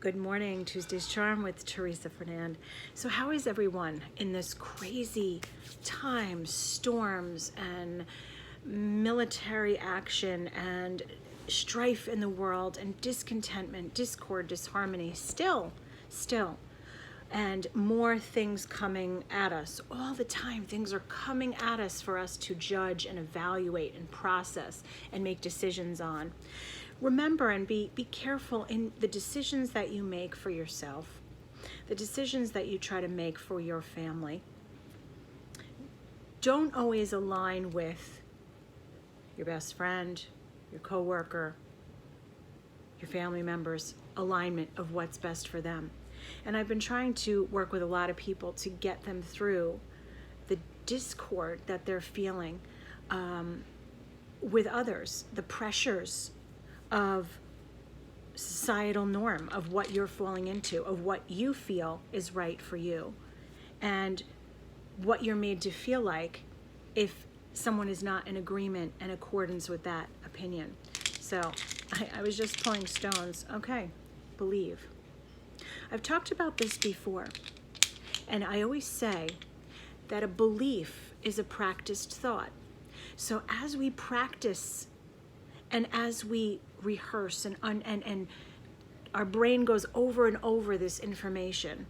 Good morning, Tuesday's Charm with Therèsa Fernand. So how is everyone in this crazy time, storms and military action and strife in the world and discontentment, discord, disharmony, still, and more things coming at us all the time. Things are coming at us for us to judge and evaluate and process and make decisions on. Remember and be careful in the decisions that you make for yourself, the decisions that you try to make for your family. Don't always align with your best friend, your coworker, your family members' alignment of what's best for them. And I've been trying to work with a lot of people to get them through the discord that they're feeling with others, the pressures of societal norm, of what you're falling into, of what you feel is right for you, and what you're made to feel like if someone is not in agreement and accordance with that opinion. So I was just pulling stones. Okay, believe. I've talked about this before, and I always say that a belief is a practiced thought. So as we practice and as we rehearse and our brain goes over and over this information,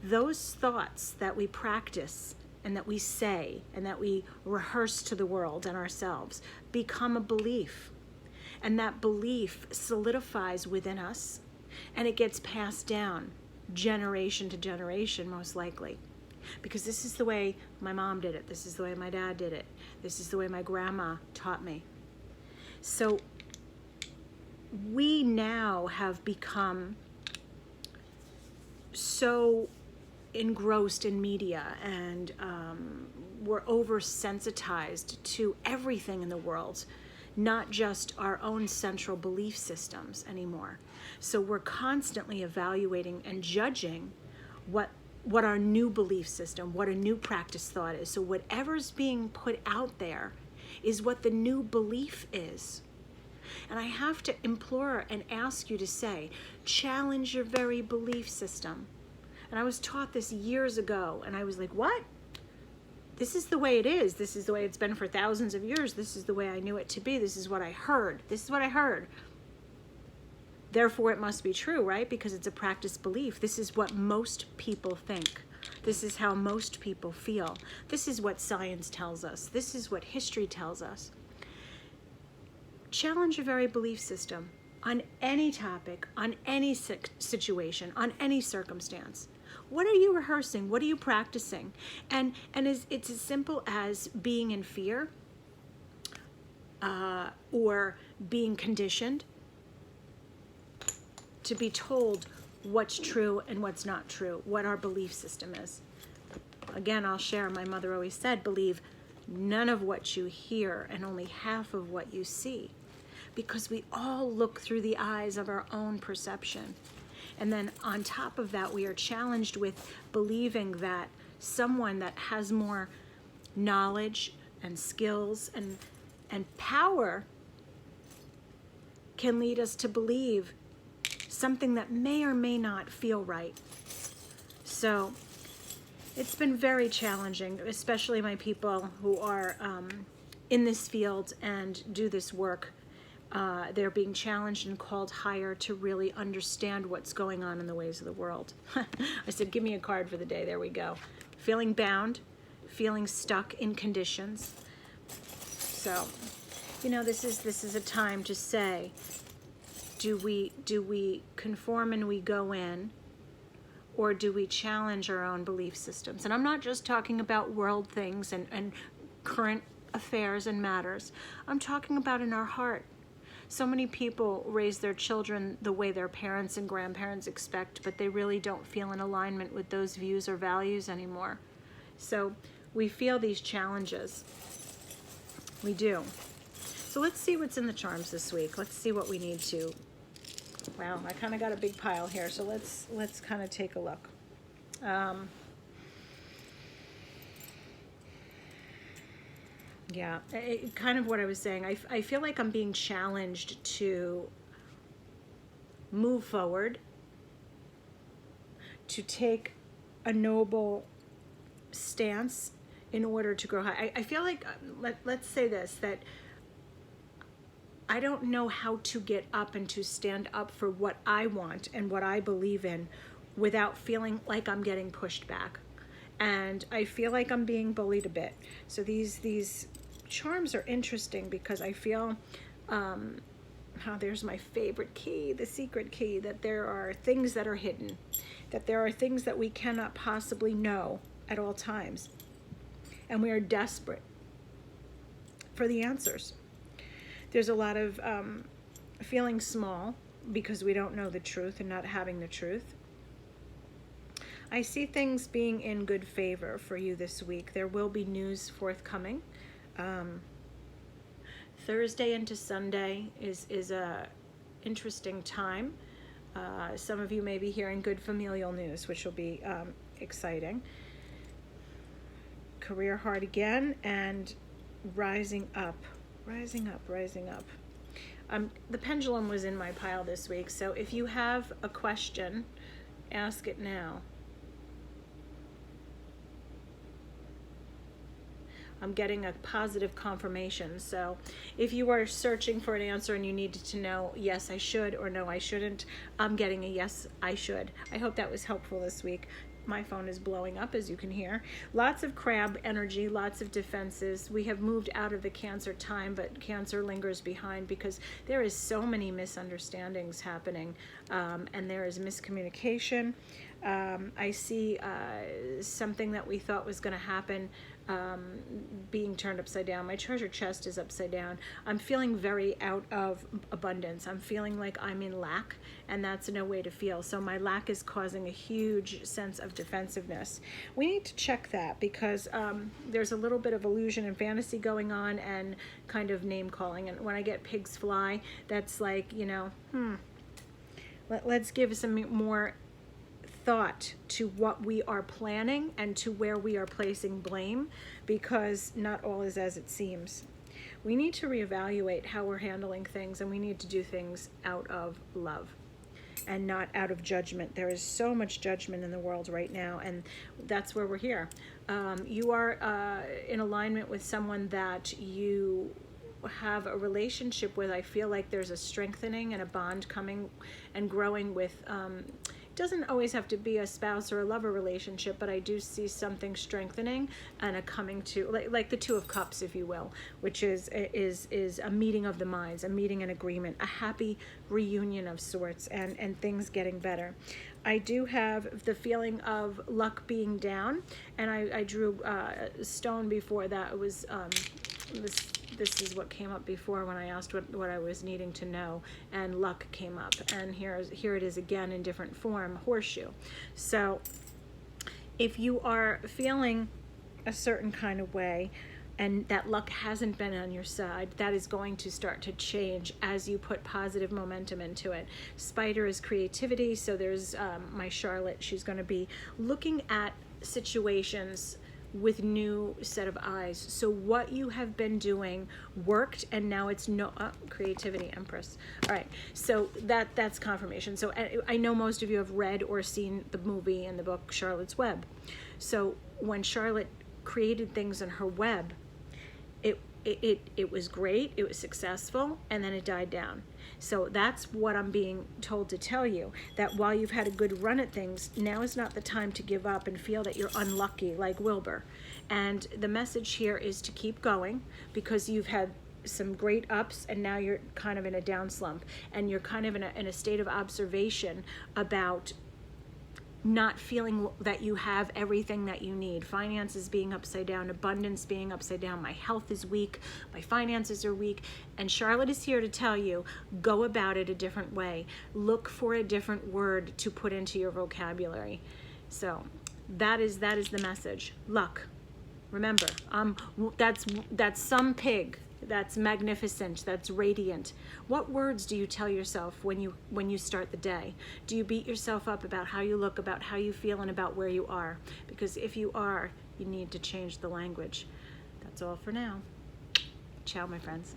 those thoughts that we practice and that we say and that we rehearse to the world and ourselves become a belief. And that belief solidifies within us, and it gets passed down generation to generation, most likely. Because this is the way my mom did it. This is the way my dad did it. This is the way my grandma taught me. So we now have become so engrossed in media, and we're oversensitized to everything in the world, not just our own central belief systems anymore. So we're constantly evaluating and judging what our new belief system, what a new practice thought is. So whatever's being put out there is what the new belief is. And I have to implore and ask you to say, challenge your very belief system. And I was taught this years ago, and I was like, what? This is the way it is. This is the way it's been for thousands of years. This is the way I knew it to be. This is what I heard. This is what I heard. Therefore, it must be true, right? Because it's a practiced belief. This is what most people think. This is how most people feel. This is what science tells us. This is what history tells us. Challenge your very belief system on any topic, on any situation, on any circumstance. What are you rehearsing? What are you practicing? And it's as simple as being in fear or being conditioned to be told what's true and what's not true, what our belief system is. Again, I'll share, my mother always said, believe none of what you hear and only half of what you see. Because we all look through the eyes of our own perception. And then on top of that, we are challenged with believing that someone that has more knowledge and skills and power can lead us to believe something that may or may not feel right. So it's been very challenging, especially my people who are in this field and do this work. They're being challenged and called higher to really understand what's going on in the ways of the world. I said, give me a card for the day. There we go. Feeling bound, feeling stuck in conditions. So, this is a time to say, do we conform and we go in, or do we challenge our own belief systems? And I'm not just talking about world things and current affairs and matters. I'm talking about in our heart. So many people raise their children the way their parents and grandparents expect, but they really don't feel in alignment with those views or values anymore. So we feel these challenges. We do. So let's see what's in the charms this week. Let's see what we need to. Wow, I kind of got a big pile here, so let's kind of take a look. Yeah, kind of what I was saying. I feel like I'm being challenged to move forward to take a noble stance in order to grow high. I feel like, let's say this, that I don't know how to get up and to stand up for what I want and what I believe in without feeling like I'm getting pushed back. And I feel like I'm being bullied a bit. So these charms are interesting because I feel, there's my favorite key, the secret key, that there are things that are hidden, that there are things that we cannot possibly know at all times. And we are desperate for the answers. There's a lot of feeling small because we don't know the truth and not having the truth. I see things being in good favor for you this week. There will be news forthcoming. Thursday into Sunday is a interesting time. Some of you may be hearing good familial news, which will be exciting. Career hard again and rising up. Rising up. The pendulum was in my pile this week, so if you have a question, ask it now. I'm getting a positive confirmation, so if you are searching for an answer and you needed to know, yes, I should, or no, I shouldn't, I'm getting a yes, I should. I hope that was helpful this week. My phone is blowing up, as you can hear. Lots of crab energy, lots of defenses. We have moved out of the Cancer time, but Cancer lingers behind because there is so many misunderstandings happening, and there is miscommunication. I see something that we thought was going to happen being turned upside down. My treasure chest is upside down. I'm feeling very out of abundance. I'm feeling like I'm in lack, and that's no way to feel. So my lack is causing a huge sense of defensiveness. We need to check that because there's a little bit of illusion and fantasy going on and kind of name calling. And when I get pigs fly, that's like, let's give some more thought to what we are planning and to where we are placing blame, because not all is as it seems. We need to reevaluate how we're handling things, and we need to do things out of love and not out of judgment. There is so much judgment in the world right now, and that's where we're here. You are in alignment with someone that you have a relationship with. I feel like there's a strengthening and a bond coming and growing with doesn't always have to be a spouse or a lover relationship, but I do see something strengthening and a coming to, like the Two of Cups, if you will, which is a meeting of the minds, a meeting and agreement, a happy reunion of sorts, and things getting better. I do have the feeling of luck being down, and I drew a stone before that. It was this is what came up before when I asked what I was needing to know, and luck came up, and here it is again in different form, horseshoe. So if you are feeling a certain kind of way and that luck hasn't been on your side, that is going to start to change as you put positive momentum into it. Spider is creativity, so there's my Charlotte. She's going to be looking at situations with new set of eyes. So what you have been doing worked, and now it's creativity, Empress. All right, so that's confirmation. So I know most of you have read or seen the movie and the book Charlotte's Web. So when Charlotte created things in her web, it was great, it was successful, and then it died down. So that's what I'm being told to tell you, that while you've had a good run at things, now is not the time to give up and feel that you're unlucky like Wilbur. And the message here is to keep going, because you've had some great ups and now you're kind of in a down slump, and you're kind of in a state of observation about not feeling that you have everything that you need. Finances being upside down, abundance being upside down, my health is weak, my finances are weak, and Charlotte is here to tell you, go about it a different way. Look for a different word to put into your vocabulary. So that is the message. Luck. Remember, that's some pig. That's magnificent, that's radiant. What words do you tell yourself when you start the day? Do you beat yourself up about how you look, about how you feel, and about where you are? Because if you are, you need to change the language. That's all for now. Ciao, my friends.